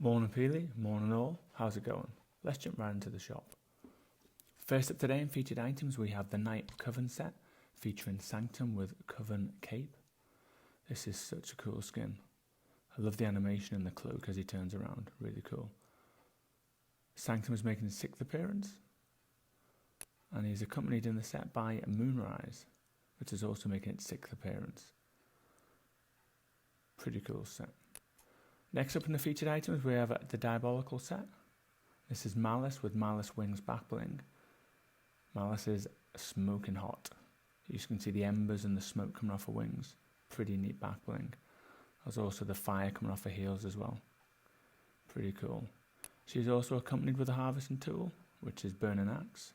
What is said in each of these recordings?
Morning Peely, morning all, how's it going? Let's jump right into the shop. First up today in featured items we have the Knight Coven set featuring Sanctum with Coven Cape. This is such a cool skin. I love the animation in the cloak as he turns around, really cool. Sanctum is making his 6th appearance and he's accompanied in the set by Moonrise, which is also making its 6th appearance. Pretty cool set. Next up in the featured items we have the Diabolical set. This is Malice with Malice Wings back bling. Malice is smoking hot. You can see the embers and the smoke coming off her wings. Pretty neat back bling. There's also the fire coming off her heels as well. Pretty cool. She's also accompanied with a harvesting tool, which is Burning Axe.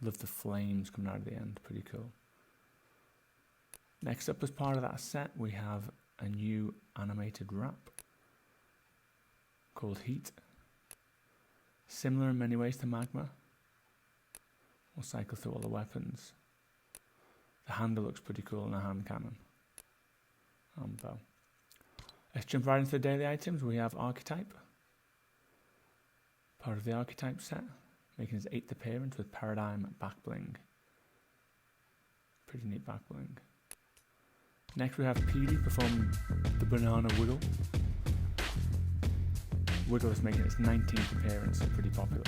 Love the flames coming out of the end, pretty cool. Next up as part of that set we have a new animated wrap called Heat. Similar in many ways to Magma. We'll cycle through all the weapons. The handle looks pretty cool in a hand cannon. And bow. Let's jump right into the daily items. We have Archetype. Part of the Archetype set, making his 8th appearance with Paradigm back bling. Pretty neat back bling. Next we have Peely performing the Banana Wiggle. Wiggle is making its 19th appearance, so pretty popular.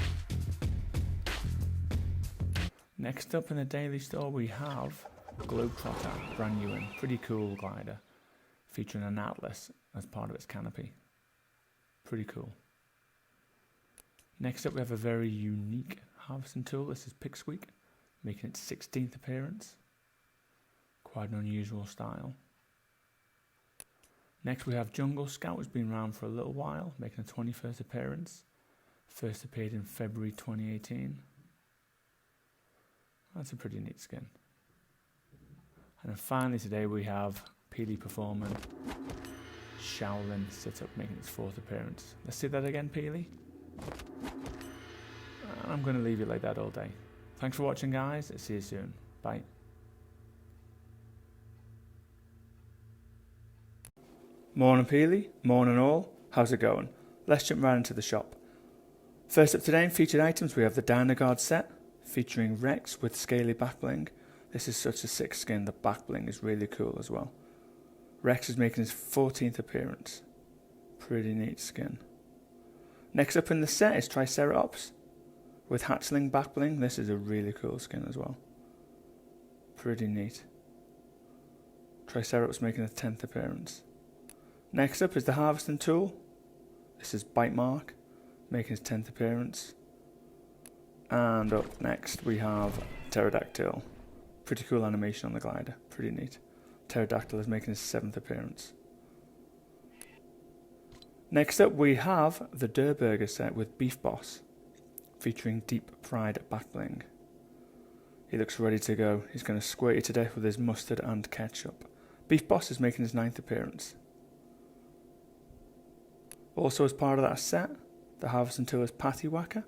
Next up in the daily store we have Globetrotter, brand new and pretty cool glider, featuring an atlas as part of its canopy. Pretty cool. Next up we have a very unique harvesting tool. This is Pipsqueak, making its 16th appearance. Quite an unusual style. Next we have Jungle Scout, who's been around for a little while, making a 21st appearance. First appeared in February 2018. That's a pretty neat skin. And then finally today we have Peely performing Shaolin Sit-Up, making its 4th appearance. Let's see that again, Peely. I'm going to leave it like that all day. Thanks for watching, guys. See you soon. Bye. Morning Peely, morning all, how's it going? Let's jump right into the shop. First up today in featured items we have the Dynagard set, featuring Rex with scaly back bling. This is such a sick skin, the back bling is really cool as well. Rex is making his 14th appearance. Pretty neat skin. Next up in the set is Triceratops with Hatchling back bling. This is a really cool skin as well. Pretty neat. Triceratops making a 10th appearance. Next up is the Harvesting Tool. This is Bite Mark, making his 10th appearance. And up next we have Pterodactyl. Pretty cool animation on the glider, pretty neat. Pterodactyl is making his 7th appearance. Next up we have the Der Burger set with Beef Boss, featuring Deep Fried back bling. He looks ready to go. He's going to squirt you to death with his mustard and ketchup. Beef Boss is making his 9th appearance. Also as part of that set, the Harvesting Tool is Pattywhacker.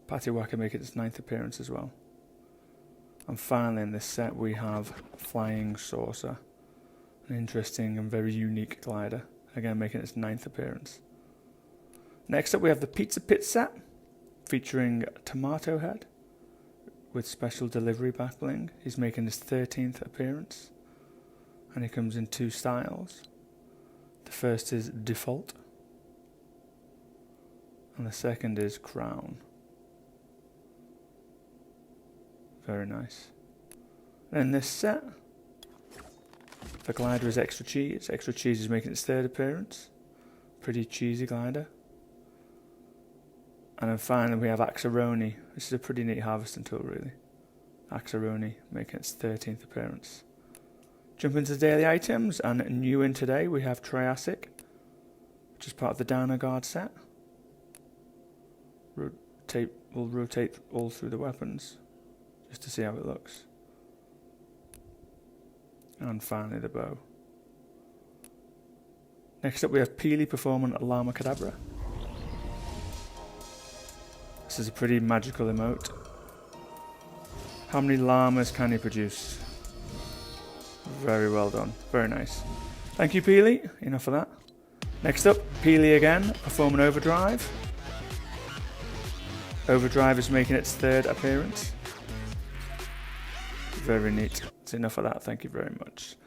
Pattywhacker making its 9th appearance as well. And finally in this set we have Flying Saucer, an interesting and very unique glider, again making its 9th appearance. Next up we have the Pizza Pit set, featuring Tomato Head with special delivery back bling. He's making his 13th appearance and he comes in 2 styles. The first is Default and the second is Crown. Very nice. And in this set, the glider is Extra Cheese. Extra Cheese is making its 3rd appearance. Pretty cheesy glider. And then finally we have Axaroni. This is a pretty neat harvesting tool really. Axaroni making its 13th appearance. Jump into the daily items, and new in today we have Triassic, which is part of the Dynagard set. We'll rotate all through the weapons just to see how it looks. And finally the bow. Next up we have Peely performing Llama Cadabra. This is a pretty magical emote. How many llamas can he produce? Very well done, very nice. Thank you Peely, enough of that. Next up, Peely again, performing Overdrive. Overdrive is making its third appearance. Very neat. That's enough of that, thank you very much.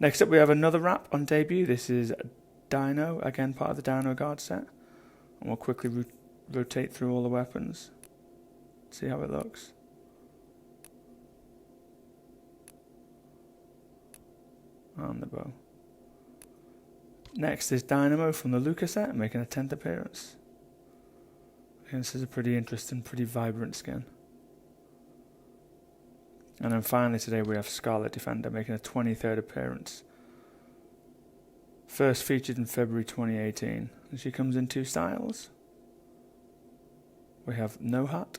Next up we have another wrap on debut. This is Dino, again part of the Dino Guard set. And we'll quickly rotate through all the weapons. See how it looks. And the bow. Next is Dynamo from the Luca set, making a 10th appearance. Again, this is a pretty interesting, pretty vibrant skin. And then finally today we have Scarlet Defender making a 23rd appearance. First featured in February 2018. And she comes in 2 styles. We have no hat.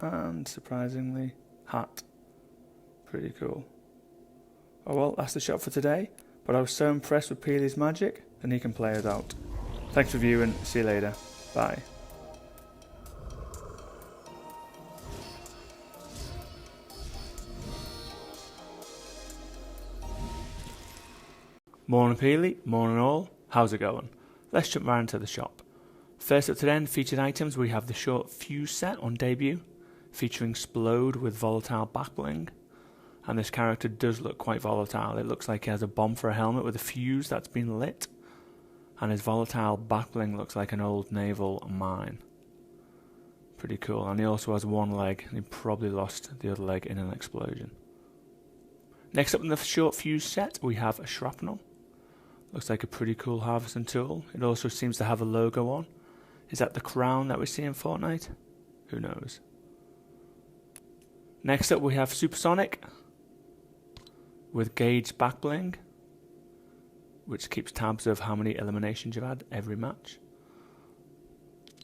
And surprisingly, hat. Pretty cool. Oh well, that's the shop for today. But I was so impressed with Peely's magic, then he can play it out. Thanks for viewing, see you later. Bye. Morning Peely, morning all, how's it going? Let's jump right into the shop. First up today in featured items we have the short Fuse set on debut, featuring Splode with volatile backbling. And this character does look quite volatile. It looks like he has a bomb for a helmet with a fuse that's been lit. And his volatile backbling looks like an old naval mine. Pretty cool. And he also has one leg, and he probably lost the other leg in an explosion. Next up in the short Fuse set, we have a Shrapnel. Looks like a pretty cool harvesting tool. It also seems to have a logo on. Is that the crown that we see in Fortnite? Who knows? Next up we have Supersonic with Gauge backbling, which keeps tabs of how many eliminations you've had every match.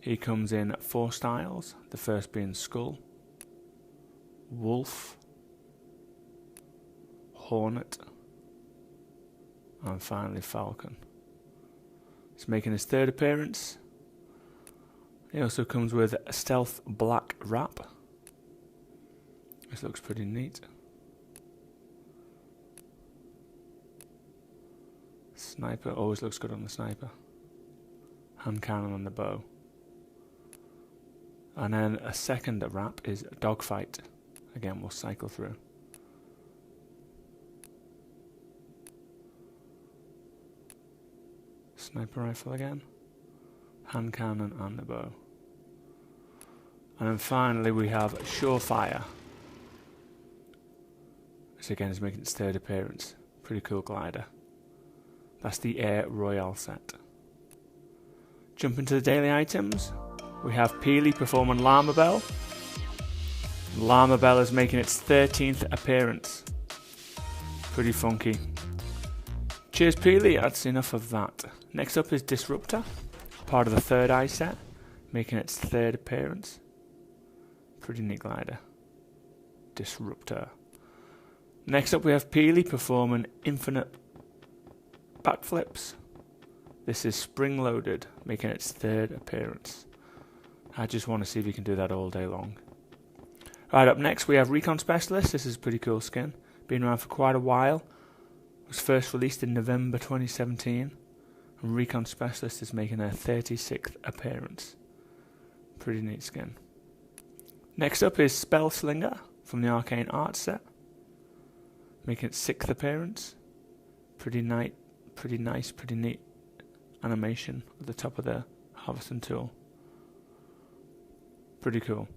He comes in 4 styles, the first being Skull, Wolf, Hornet, and finally Falcon. He's making his 3rd appearance. He also comes with a Stealth Black Wrap. This looks pretty neat. Sniper always looks good on the sniper. Hand cannon on the bow. And then a second wrap is Dogfight. Again, we'll cycle through. Sniper rifle again. Hand cannon and the bow. And then finally we have Surefire. This again is making its 3rd appearance. Pretty cool glider. That's the Air Royale set. Jumping to the daily items, we have Peely performing Llama Bell. Llama Bell is making its 13th appearance. Pretty funky. Cheers Peely, that's enough of that. Next up is Disruptor, part of the 3rd Eye set, making its 3rd appearance. Pretty neat glider. Disruptor. Next up we have Peely performing Infinite Backflips. This is Spring Loaded, making its 3rd appearance. I just want to see if you can do that all day long. Right, up next we have Recon Specialist. This is a pretty cool skin. Been around for quite a while. Was first released in November 2017. And Recon Specialist is making their 36th appearance. Pretty neat skin. Next up is Spell Slinger from the Arcane Art set. Making its 6th appearance. Pretty nice, pretty neat animation at the top of the harvesting tool. Pretty cool.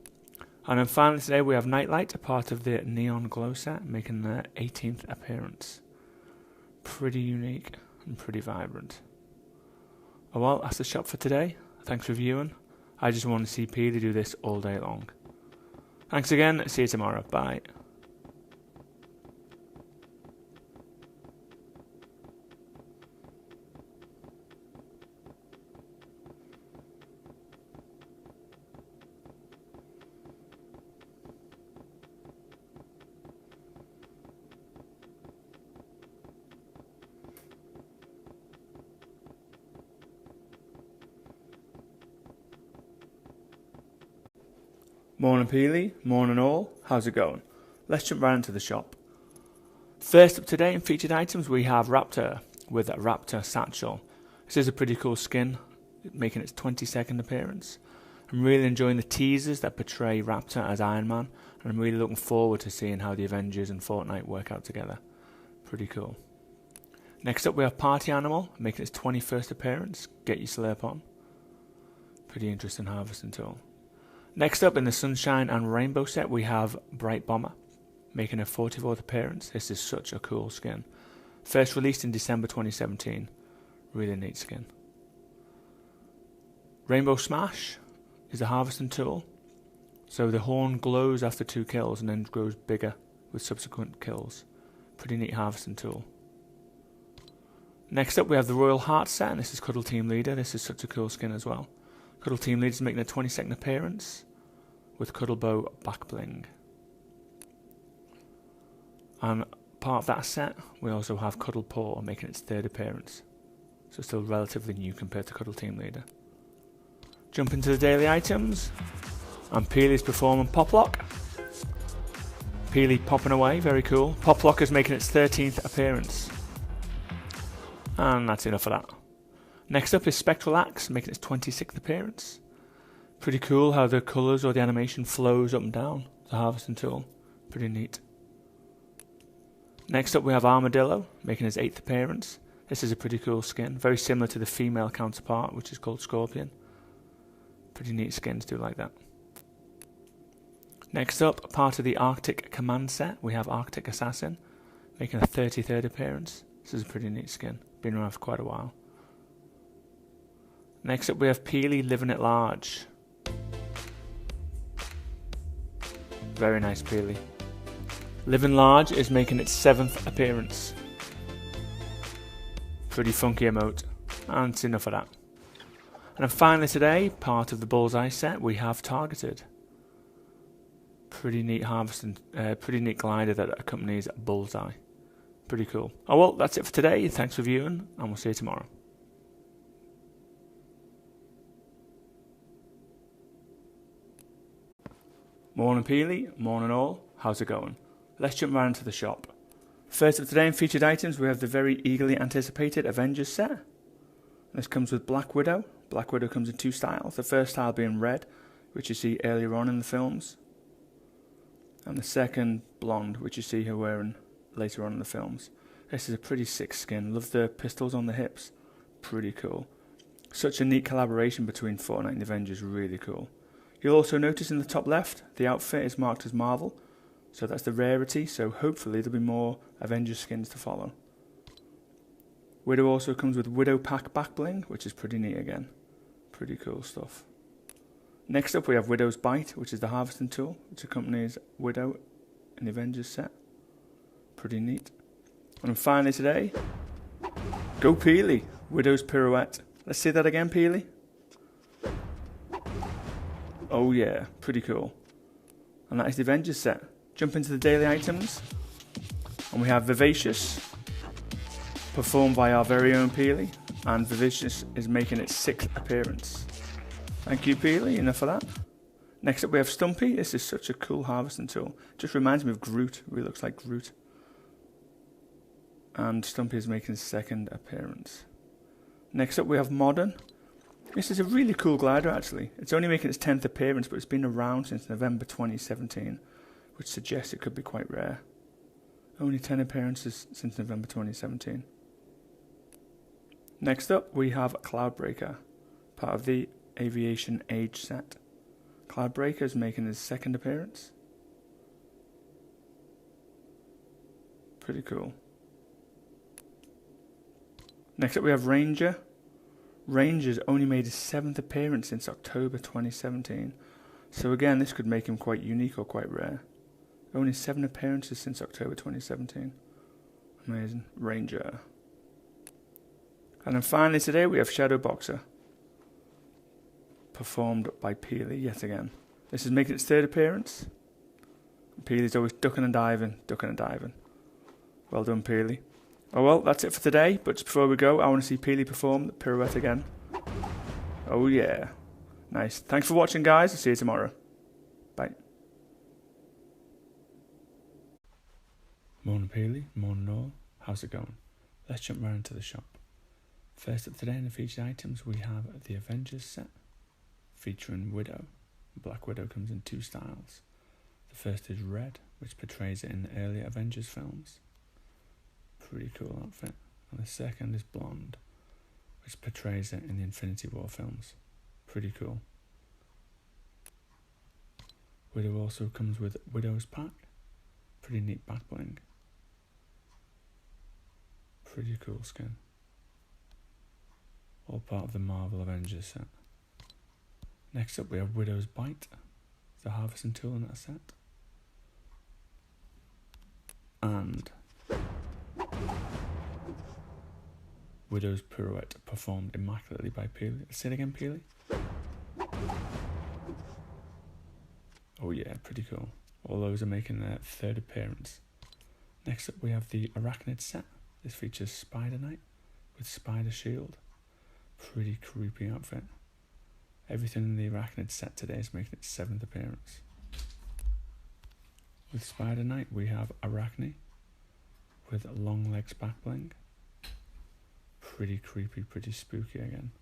And then finally today we have Nightlight, a part of the Neon Glow set, making their 18th appearance. Pretty unique and pretty vibrant. Oh well, that's the shop for today. Thanks for viewing. I just want to see Peely do this all day long. Thanks again, see you tomorrow, bye. Morning Peely, morning all, how's it going? Let's jump right into the shop. First up today in featured items we have Raptor with a Raptor Satchel. This is a pretty cool skin, making its 22nd appearance. I'm really enjoying the teasers that portray Raptor as Iron Man, and I'm really looking forward to seeing how the Avengers and Fortnite work out together. Pretty cool. Next up we have Party Animal, making its 21st appearance. Get your slurp on. Pretty interesting harvesting tool. Next up in the Sunshine and Rainbow set we have Bright Bomber, making her 44th appearance. This is such a cool skin. First released in December 2017. Really neat skin. Rainbow Smash is a harvesting tool. So the horn glows after 2 kills and then grows bigger with subsequent kills. Pretty neat harvesting tool. Next up we have the Royal Heart set, and this is Cuddle Team Leader. This is such a cool skin as well. Cuddle Team Leader is making a 22nd appearance with Cuddle Bow back bling. And part of that set we also have Cuddle Paw making its 3rd appearance. So still relatively new compared to Cuddle Team Leader. Jump into the daily items. And Peely's performing Pop Lock. Peely popping away, very cool. Pop Lock is making its 13th appearance. And that's enough of that. Next up is Spectral Axe, making its 26th appearance. Pretty cool how the colours or the animation flows up and down the harvesting tool. Pretty neat. Next up we have Armadillo, making his 8th appearance. This is a pretty cool skin, very similar to the female counterpart, which is called Scorpion. Pretty neat skins, do like that. Next up, part of the Arctic Command set, we have Arctic Assassin, making a 33rd appearance. This is a pretty neat skin, been around for quite a while. Next up we have Peely Living at Large. Very nice Peely. Living Large is making its 7th appearance. Pretty funky emote, and it's enough of that. And then finally today, part of the Bullseye set, we have Targeted. Pretty neat harvesting, pretty neat glider that accompanies Bullseye. Pretty cool. Oh well, that's it for today. Thanks for viewing, and we'll see you tomorrow. Morning Peely, morning all. How's it going? Let's jump right into the shop. First up today in featured items, we have the very eagerly anticipated Avengers set. This comes with Black Widow. Black Widow comes in 2 styles. The first style being red, which you see earlier on in the films. And the second, blonde, which you see her wearing later on in the films. This is a pretty sick skin. Love the pistols on the hips. Pretty cool. Such a neat collaboration between Fortnite and the Avengers. Really cool. You'll also notice in the top left, the outfit is marked as Marvel. So that's the rarity. So hopefully there'll be more Avengers skins to follow. Widow also comes with Widow Pack back bling, which is pretty neat again. Pretty cool stuff. Next up we have Widow's Bite, which is the harvesting tool, which accompanies Widow in the Avengers set. Pretty neat. And finally today, go Peely, Widow's Pirouette. Let's see that again, Peely. Oh yeah, pretty cool. And that is the Avengers set. Jump into the daily items. And we have Vivacious, performed by our very own Peely. And Vivacious is making its 6th appearance. Thank you, Peely. Enough of that. Next up we have Stumpy. This is such a cool harvesting tool. Just reminds me of Groot. Really looks like Groot. And Stumpy is making his 2nd appearance. Next up we have Modern. This is a really cool glider actually. It's only making its 10th appearance, but it's been around since November 2017, which suggests it could be quite rare. Only 10 appearances since November 2017. Next up we have Cloudbreaker, part of the Aviation Age set. Cloudbreaker is making his 2nd appearance. Pretty cool. Next up we have Ranger. Ranger's only made his 7th appearance since October 2017. So again, this could make him quite unique or quite rare. Only 7 appearances since October 2017. Amazing. Ranger. And then finally today we have Shadow Boxer, performed by Peely yet again. This is making its 3rd appearance. Peely's always ducking and diving, ducking and diving. Well done, Peely. Oh well, that's it for today, but just before we go, I want to see Peely perform the pirouette again. Oh yeah. Nice. Thanks for watching, guys. I'll see you tomorrow. Bye. Morning, Peely. Morning, all. How's it going? Let's jump right into the shop. First up today in the featured items, we have the Avengers set, featuring Widow. Black Widow comes in two styles. The first is red, which portrays it in the earlier Avengers films. Pretty cool outfit. And the second is blonde, which portrays it in the Infinity War films. Pretty cool. Widow also comes with Widow's pack. Pretty neat back bling. Pretty cool skin. All part of the Marvel Avengers set. Next up we have Widow's Bite, the harvesting tool in that set. And Widow's Pirouette, performed immaculately by Peely. Say it again, Peely. Oh yeah, pretty cool. All those are making their third appearance. Next up we have the Arachnid set. This features Spider Knight with Spider Shield. Pretty creepy outfit. Everything in the Arachnid set today is making its 7th appearance. With Spider Knight we have Arachne with long legs back bling. Pretty creepy, pretty spooky again.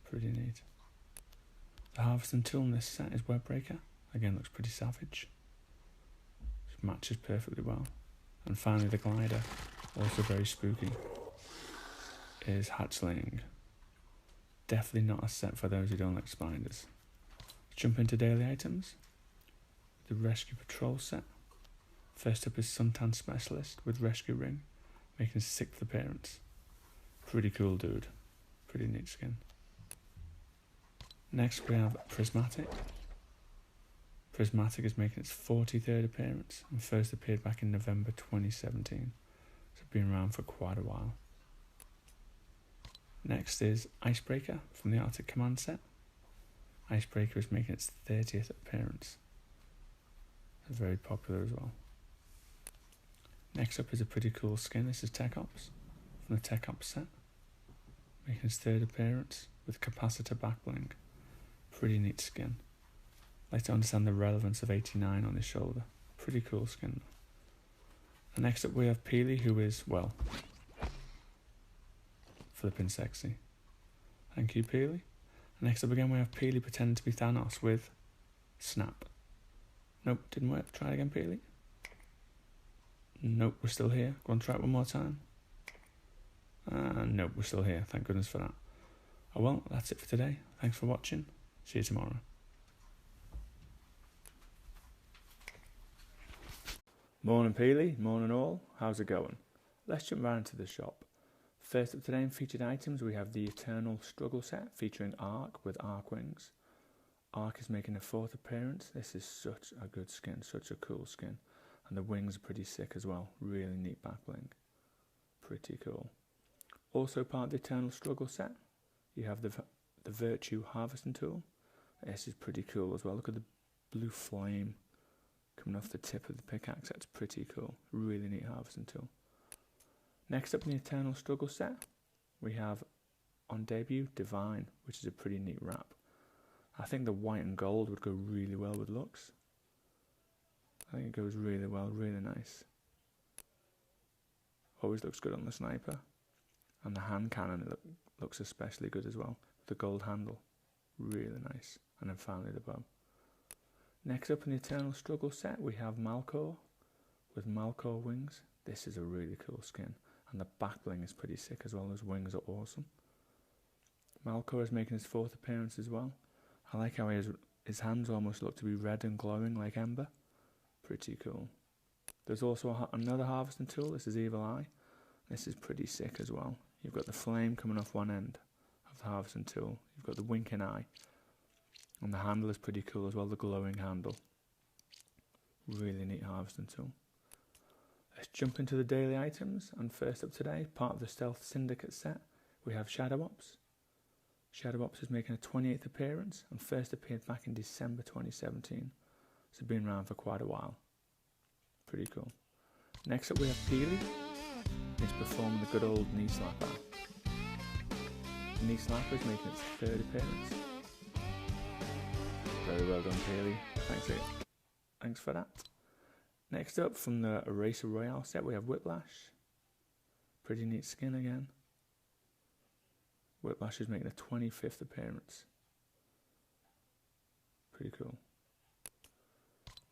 Pretty neat. The harvesting tool in this set is Webbreaker. Again, looks pretty savage. It matches perfectly well. And finally the glider, also very spooky, is Hatchling. Definitely not a set for those who don't like spiders. Let's jump into daily items. The Rescue Patrol set. First up is Suntan Specialist with Rescue Ring, making his 6th appearance. Pretty cool dude. Pretty neat skin. Next we have Prismatic. Prismatic is making its 43rd appearance and first appeared back in November 2017. So it's been around for quite a while. Next is Icebreaker from the Arctic Command set. Icebreaker is making its 30th appearance. It's very popular as well. Next up is a pretty cool skin. This is Tech Ops from the Tech Ops set, making its 3rd appearance with Capacitor back bling. Pretty neat skin. I'd like to understand the relevance of 89 on his shoulder. Pretty cool skin. And next up we have Peely, who is, well, flipping sexy. Thank you, Peely. And next up again we have Peely pretending to be Thanos with Snap. Nope, didn't work. Try it again, Peely. Nope, we're still here. Go on, try it one more time. Nope, we're still here. Thank goodness for that. Oh well, that's it for today. Thanks for watching. See you tomorrow. Morning Peely, morning all. How's it going? Let's jump right into the shop. First up today in featured items we have the Eternal Struggle set featuring Arc with Arc Wings. Arc is making a 4th appearance. This is such a good skin, such a cool skin. And the wings are pretty sick as well. Really neat back bling. Pretty cool. Also part of the Eternal Struggle set, you have the Virtue Harvesting Tool. This is pretty cool as well. Look at the blue flame coming off the tip of the pickaxe. That's pretty cool. Really neat harvesting tool. Next up in the Eternal Struggle set, we have on debut Divine, which is a pretty neat wrap. I think the white and gold would go really well with looks. I think it goes really well, really nice. Always looks good on the sniper. And the hand cannon looks especially good as well. The gold handle, really nice. And then finally the bow. Next up in the Eternal Struggle set we have Malkor with Malkor wings. This is a really cool skin. And the back bling is pretty sick as well. Those wings are awesome. Malkor is making his 4th appearance as well. I like how his hands almost look to be red and glowing like ember. Pretty cool. There's also another harvesting tool. This is Evil Eye. This is pretty sick as well. You've got the flame coming off one end of the harvesting tool. You've got the winking eye. And the handle is pretty cool as well, the glowing handle. Really neat harvesting tool. Let's jump into the daily items. And first up today, part of the Stealth Syndicate set, we have Shadow Ops. Shadow Ops is making a 28th appearance and first appeared back in December 2017. So been around for quite a while. Pretty cool. Next up we have Peely. He's performing the good old knee slapper. Knee slapper is making its 3rd appearance. Very well done, Peely. Thanks for that. Next up from the Eraser Royale set we have Whiplash. Pretty neat skin again. Whiplash is making a 25th appearance. Pretty cool.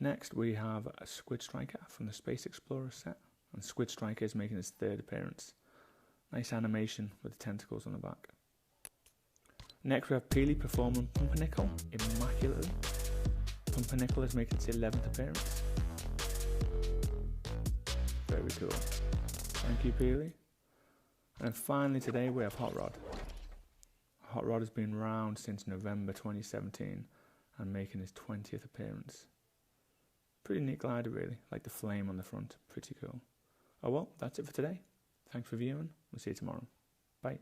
Next we have a Squid Striker from the Space Explorer set, and Squid Striker is making his 3rd appearance. Nice animation with the tentacles on the back. Next we have Peely performing Pumpernickel immaculately. Pumpernickel is making its 11th appearance. Very cool. Thank you, Peely. And finally today we have Hot Rod. Hot Rod has been around since November 2017 and making his 20th appearance. Pretty neat glider really, like the flame on the front, pretty cool. Oh well, that's it for today. Thanks for viewing, we'll see you tomorrow. Bye.